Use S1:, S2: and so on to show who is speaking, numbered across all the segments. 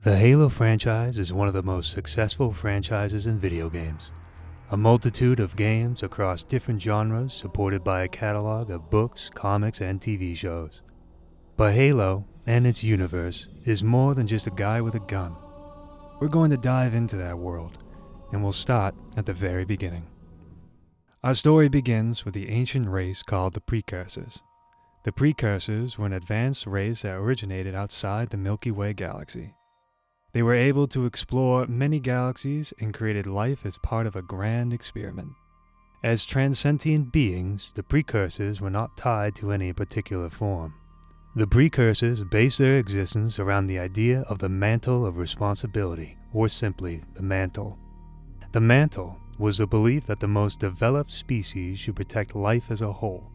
S1: The Halo franchise is one of the most successful franchises in video games. A multitude of games across different genres supported by a catalog of books, comics, and TV shows. But Halo and its universe is more than just a guy with a gun. We're going to dive into that world, and we'll start at the very beginning. Our story begins with the ancient race called the Precursors. The Precursors were an advanced race that originated outside the Milky Way galaxy. They were able to explore many galaxies and created life as part of a grand experiment. As transcendent beings, the Precursors were not tied to any particular form. The Precursors based their existence around the idea of the mantle of responsibility, or simply the mantle. The mantle was the belief that the most developed species should protect life as a whole.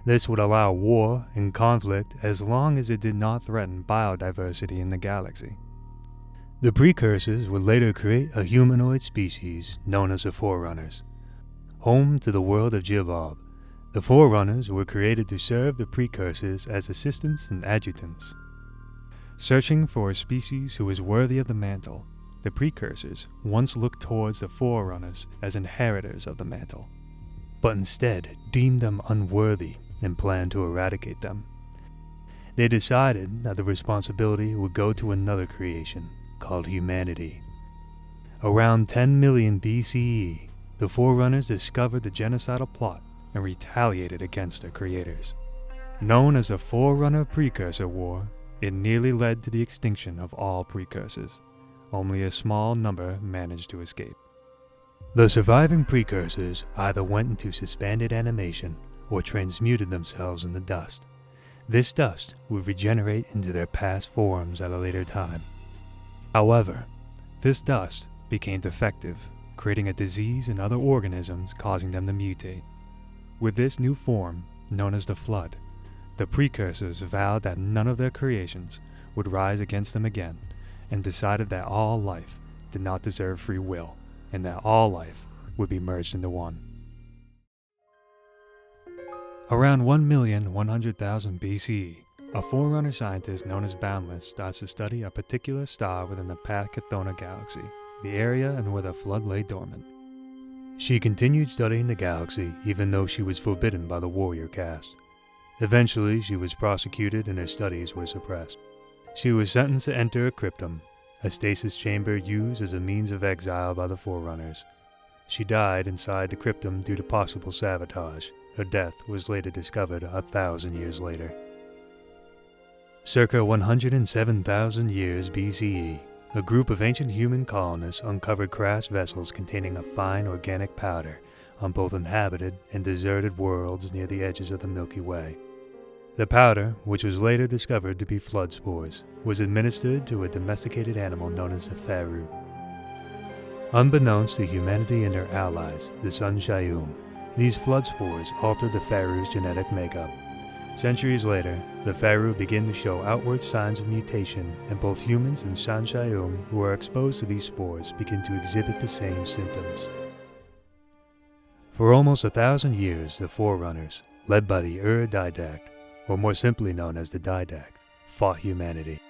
S1: This would allow war and conflict as long as it did not threaten biodiversity in the galaxy. The Precursors would later create a humanoid species known as the Forerunners. Home to the world of Jibab, the Forerunners were created to serve the Precursors as assistants and adjutants. Searching for a species who is worthy of the mantle, the Precursors once looked towards the Forerunners as inheritors of the mantle, but instead deemed them unworthy and planned to eradicate them. They decided that the responsibility would go to another creation, called humanity. Around 10 million BCE, the Forerunners discovered the genocidal plot and retaliated against their creators. Known as the Forerunner-Precursor War, it nearly led to the extinction of all Precursors. Only a small number managed to escape. The surviving Precursors either went into suspended animation or transmuted themselves in the dust. This dust would regenerate into their past forms at a later time. However, this dust became defective, creating a disease in other organisms causing them to mutate. With this new form, known as the Flood, the Precursors vowed that none of their creations would rise against them again, and decided that all life did not deserve free will, and that all life would be merged into one. Around 1,100,000 BCE, a Forerunner scientist known as Boundless starts to study a particular star within the Path Chthona galaxy, the area and where the Flood lay dormant. She continued studying the galaxy even though she was forbidden by the warrior caste. Eventually, she was prosecuted and her studies were suppressed. She was sentenced to enter a cryptum, a stasis chamber used as a means of exile by the Forerunners. She died inside the cryptum due to possible sabotage. Her death was later discovered 1,000 years later. Circa 107,000 years BCE, a group of ancient human colonists uncovered crash vessels containing a fine organic powder on both inhabited and deserted worlds near the edges of the Milky Way. The powder, which was later discovered to be flood spores, was administered to a domesticated animal known as the Faru. Unbeknownst to humanity and their allies, the Sun-Shayum, these flood spores altered the Faru's genetic makeup. Centuries later, the Faru begin to show outward signs of mutation, and both humans and Sun-Shayum who are exposed to these spores begin to exhibit the same symptoms. For almost 1,000 years, the Forerunners, led by the Ur-Didact, or more simply known as the Didact, fought humanity.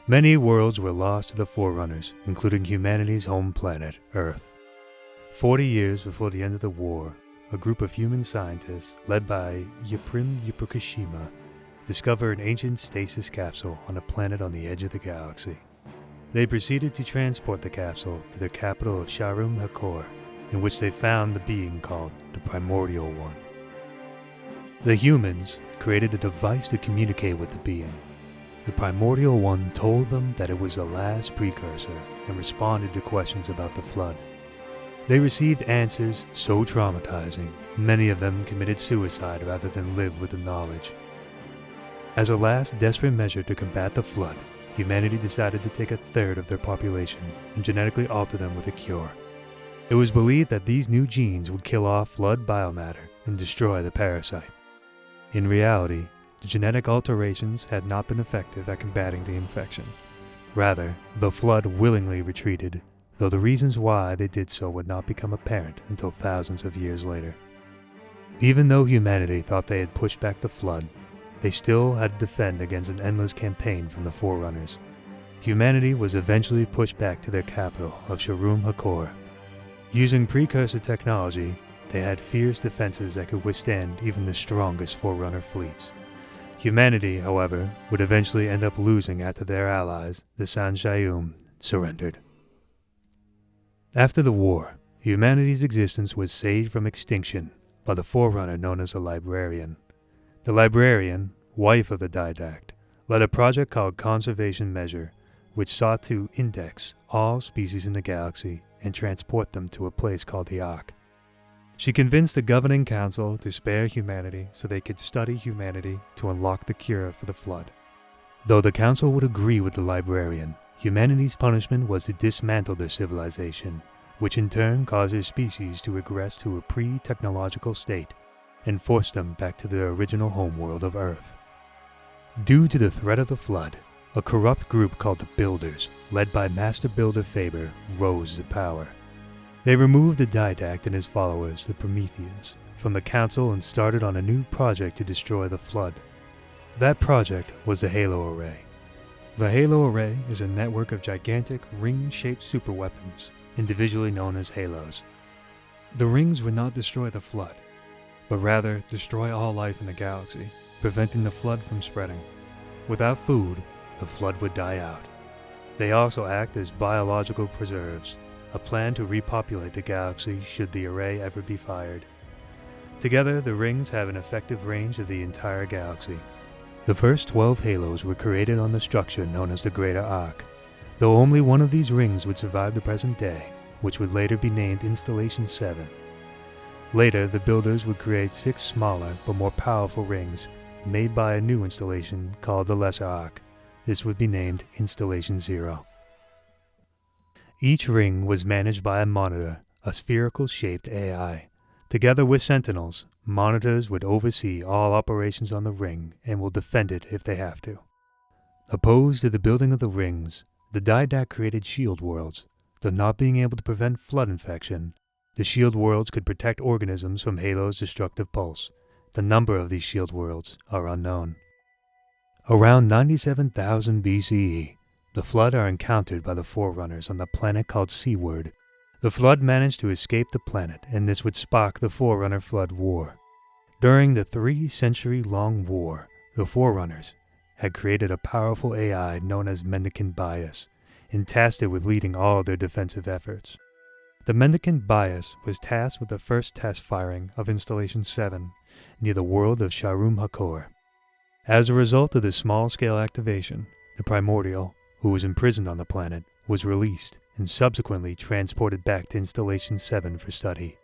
S1: Many worlds were lost to the Forerunners, including humanity's home planet, Earth. 40 years before the end of the war, a group of human scientists, led by Primordial, discovered an ancient stasis capsule on a planet on the edge of the galaxy. They proceeded to transport the capsule to their capital of Sharum-Hakor, in which they found the being called the Primordial One. The humans created a device to communicate with the being. The Primordial One told them that it was the last precursor and responded to questions about the Flood. They received answers so traumatizing, many of them committed suicide rather than live with the knowledge. As a last desperate measure to combat the Flood, humanity decided to take a third of their population and genetically alter them with a cure. It was believed that these new genes would kill off Flood biomatter and destroy the parasite. In reality, the genetic alterations had not been effective at combating the infection. Rather, the Flood willingly retreated, though the reasons why they did so would not become apparent until thousands of years later. Even though humanity thought they had pushed back the Flood, they still had to defend against an endless campaign from the Forerunners. humanity was eventually pushed back to their capital of Sharum-Hakor. Using precursor technology, they had fierce defenses that could withstand even the strongest Forerunner fleets. Humanity, however, would eventually end up losing after their allies, the San-Shayum, surrendered. After the war, humanity's existence was saved from extinction by the Forerunner known as the Librarian. The Librarian, wife of the Didact, led a project called Conservation Measure, which sought to index all species in the galaxy and transport them to a place called the Ark. She convinced the governing council to spare humanity so they could study humanity to unlock the cure for the flood. Though the council would agree with the Librarian, humanity's punishment was to dismantle their civilization, which in turn caused their species to regress to a pre-technological state and force them back to their original homeworld of Earth. Due to the threat of the flood, a corrupt group called the Builders, led by Master Builder Faber, rose to power. They removed the Didact and his followers, the Prometheans, from the council and started on a new project to destroy the flood. That project was the Halo Array. The Halo Array is a network of gigantic, ring-shaped superweapons, individually known as halos. The rings would not destroy the flood, but rather destroy all life in the galaxy, preventing the flood from spreading. Without food, the flood would die out. They also act as biological preserves, a plan to repopulate the galaxy should the array ever be fired. Together, the rings have an effective range of the entire galaxy. The first 12 halos were created on the structure known as the Greater Ark, though only one of these rings would survive the present day, which would later be named Installation 7. Later, the builders would create 6 smaller but more powerful rings made by a new installation called the Lesser Ark. This would be named Installation 0. Each ring was managed by a monitor, a spherical-shaped AI. Together with sentinels, monitors would oversee all operations on the ring and will defend it if they have to. Opposed to the building of the rings, the Didact created shield worlds. Though not being able to prevent flood infection, the shield worlds could protect organisms from Halo's destructive pulse. The number of these shield worlds are unknown. Around 97,000 BCE, the Flood are encountered by the Forerunners on the planet called Seaward. The Flood managed to escape the planet, and this would spark the Forerunner-Flood War. During the 3-century-long war, the Forerunners had created a powerful AI known as Mendicant Bias, and tasked it with leading all their defensive efforts. The Mendicant Bias was tasked with the first test firing of Installation 7 near the world of Sharum-Hakor. As a result of this small-scale activation, the Primordial, who was imprisoned on the planet, was released and subsequently transported back to Installation 7 for study.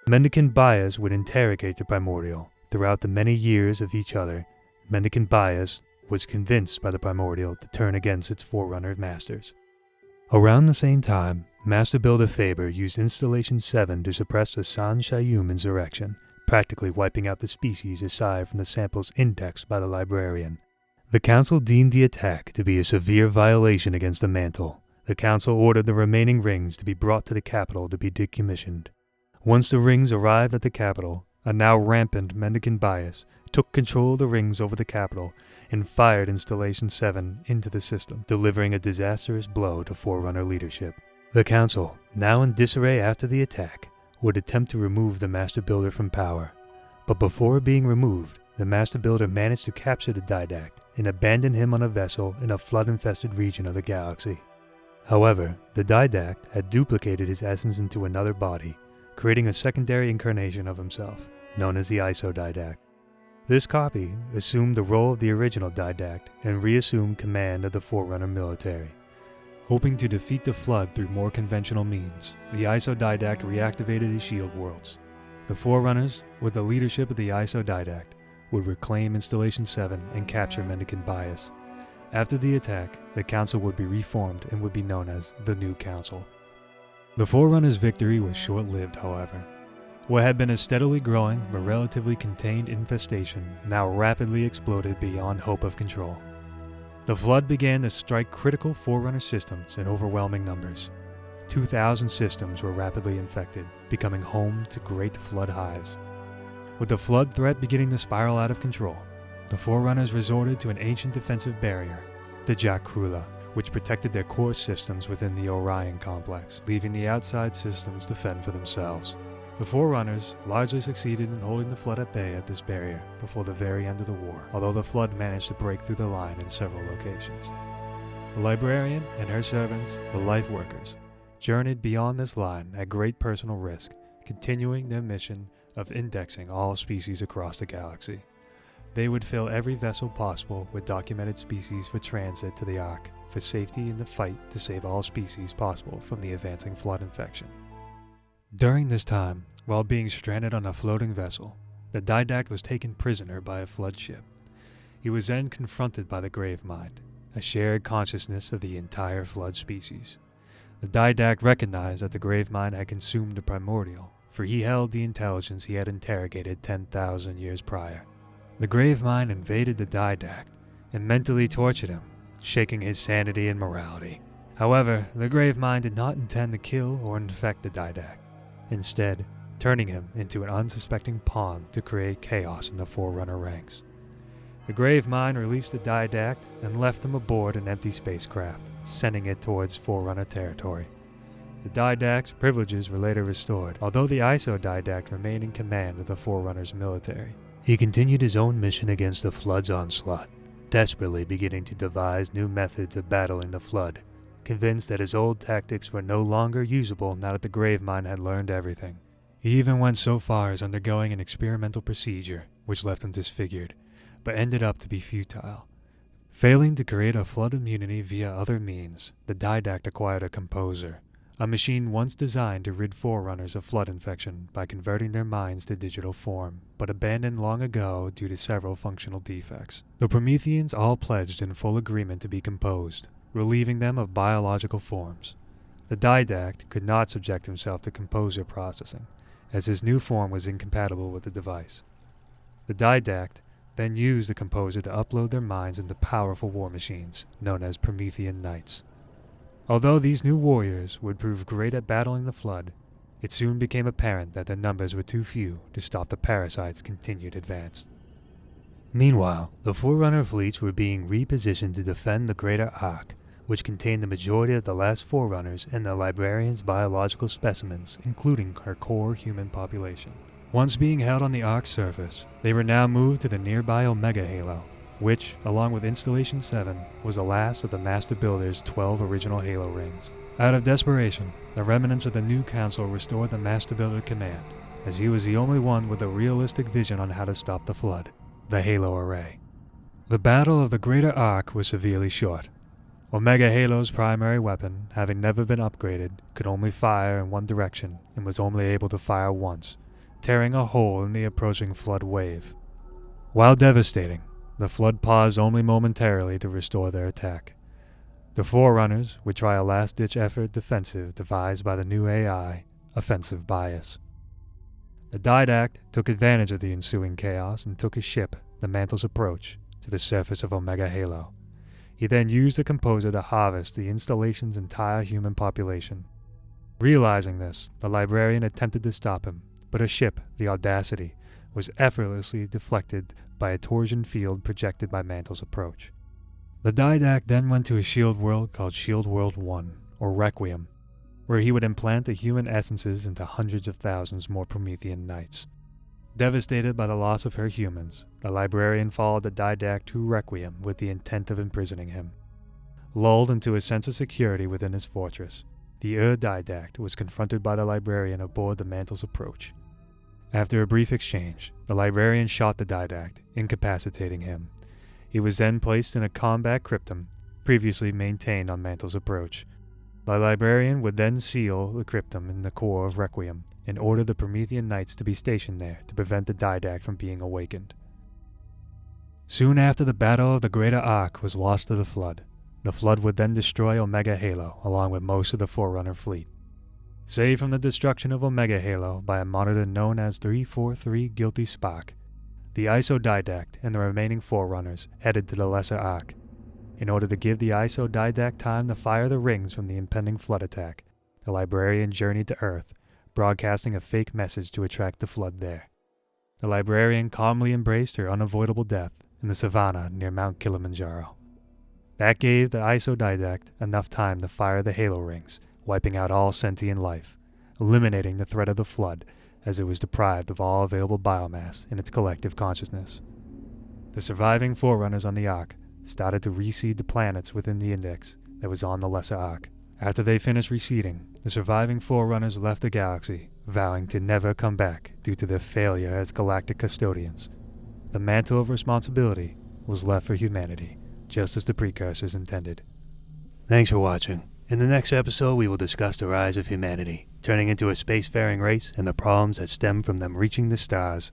S1: Mendicant Bias would interrogate the Primordial. Throughout the many years of each other, Mendicant Bias was convinced by the Primordial to turn against its Forerunner masters. Around the same time, Master Builder Faber used Installation 7 to suppress the San-Shayum insurrection, practically wiping out the species aside from the samples indexed by the Librarian. The Council deemed the attack to be a severe violation against the mantle. The Council ordered the remaining rings to be brought to the capital to be decommissioned. Once the rings arrived at the capital, a now rampant Mendicant Bias took control of the rings over the capital and fired Installation 7 into the system, delivering a disastrous blow to Forerunner leadership. The Council, now in disarray after the attack, would attempt to remove the Master Builder from power. But before being removed, the Master Builder managed to capture the Didact and abandon him on a vessel in a flood-infested region of the galaxy. However, the Didact had duplicated his essence into another body, creating a secondary incarnation of himself, known as the Ur-Didact. This copy assumed the role of the original Didact and reassumed command of the Forerunner military. Hoping to defeat the Flood through more conventional means, the Ur-Didact reactivated his shield worlds. The Forerunners, with the leadership of the Ur-Didact, would reclaim Installation 7 and capture Mendicant Bias. After the attack, the Council would be reformed and would be known as the New Council. The Forerunners' victory was short-lived, however. What had been a steadily growing but relatively contained infestation now rapidly exploded beyond hope of control. The Flood began to strike critical Forerunner systems in overwhelming numbers. 2,000 systems were rapidly infected, becoming home to great flood hives. With the Flood threat beginning to spiral out of control, the Forerunners resorted to an ancient defensive barrier, the Jack Krula, which protected their core systems within the Orion complex, leaving the outside systems to fend for themselves. The Forerunners largely succeeded in holding the Flood at bay at this barrier before the very end of the war, although the Flood managed to break through the line in several locations. The Librarian and her servants, the Life Workers, journeyed beyond this line at great personal risk, continuing their mission of indexing all species across the galaxy. They would fill every vessel possible with documented species for transit to the Ark, for safety in the fight to save all species possible from the advancing Flood infection. During this time, while being stranded on a floating vessel, the Didact was taken prisoner by a Flood ship. He was then confronted by the Gravemind, a shared consciousness of the entire Flood species. The Didact recognized that the Gravemind had consumed the Primordial, for he held the intelligence he had interrogated 10,000 years prior. The Gravemind invaded the Didact and mentally tortured him, shaking his sanity and morality. However, the Gravemind did not intend to kill or infect the Didact, instead turning him into an unsuspecting pawn to create chaos in the Forerunner ranks. The Gravemind released the Didact and left him aboard an empty spacecraft, sending it towards Forerunner territory. The Didact's privileges were later restored, although the Didact remained in command of the Forerunner's military. He continued his own mission against the Flood's onslaught, desperately beginning to devise new methods of battling the Flood, convinced that his old tactics were no longer usable now that the Gravemind had learned everything. He even went so far as undergoing an experimental procedure, which left him disfigured, but ended up to be futile. Failing to create a Flood immunity via other means, the Didact acquired a Composer, a machine once designed to rid Forerunners of Flood infection by converting their minds to digital form, but abandoned long ago due to several functional defects. The Prometheans all pledged in full agreement to be composed, relieving them of biological forms. The Didact could not subject himself to Composer processing, as his new form was incompatible with the device. The Didact then used the Composer to upload their minds into powerful war machines, known as Promethean Knights. Although these new warriors would prove great at battling the Flood, it soon became apparent that their numbers were too few to stop the parasite's continued advance. Meanwhile, the Forerunner fleets were being repositioned to defend the Greater Ark, which contained the majority of the last Forerunners and the Librarian's biological specimens, including her core human population. Once being held on the Ark's surface, they were now moved to the nearby Omega Halo, which, along with Installation 7, was the last of the Master Builder's 12 original Halo rings. Out of desperation, the remnants of the new Council restored the Master Builder command, as he was the only one with a realistic vision on how to stop the Flood, the Halo Array. The Battle of the Greater Ark was severely short. Omega Halo's primary weapon, having never been upgraded, could only fire in one direction and was only able to fire once, tearing a hole in the approaching Flood wave. While devastating, the Flood paused only momentarily to restore their attack. The Forerunners would try a last-ditch effort defensive devised by the new AI, Offensive Bias. The Didact took advantage of the ensuing chaos and took his ship, the Mantle's Approach, to the surface of Omega Halo. He then used the Composer to harvest the installation's entire human population. Realizing this, the Librarian attempted to stop him, but her ship, the Audacity, was effortlessly deflected by a torsion field projected by Mantle's Approach. The Didact then went to a shield world called Shield World 1, or Requiem, where he would implant the human essences into hundreds of thousands more Promethean Knights. Devastated by the loss of her humans, the Librarian followed the Didact to Requiem with the intent of imprisoning him. Lulled into a sense of security within his fortress, the Ur-Didact was confronted by the Librarian aboard the Mantle's Approach. After a brief exchange, the Librarian shot the Didact, incapacitating him. He was then placed in a combat cryptum, previously maintained on Mantle's Approach. The Librarian would then seal the cryptum in the core of Requiem, and order the Promethean Knights to be stationed there to prevent the Didact from being awakened. Soon after the Battle of the Greater Ark was lost to the Flood would then destroy Omega Halo along with most of the Forerunner fleet. Saved from the destruction of Omega Halo by a monitor known as 343 Guilty Spark, the Didact and the remaining Forerunners headed to the Lesser Ark. In order to give the Didact time to fire the rings from the impending Flood attack, the Librarian journeyed to Earth, broadcasting a fake message to attract the Flood there. The Librarian calmly embraced her unavoidable death in the savannah near Mount Kilimanjaro. That gave the Ur-Didact enough time to fire the halo rings, wiping out all sentient life, eliminating the threat of the flood as it was deprived of all available biomass in its collective consciousness. The surviving Forerunners on the Ark started to reseed the planets within the Index that was on the Lesser Ark. After they finished reseeding, the surviving Forerunners left the galaxy, vowing to never come back due to their failure as galactic custodians. The mantle of responsibility was left for humanity, just as the Precursors intended. Thanks for watching. In the next episode, we will discuss the rise of humanity, turning into a spacefaring race and the problems that stem from them reaching the stars.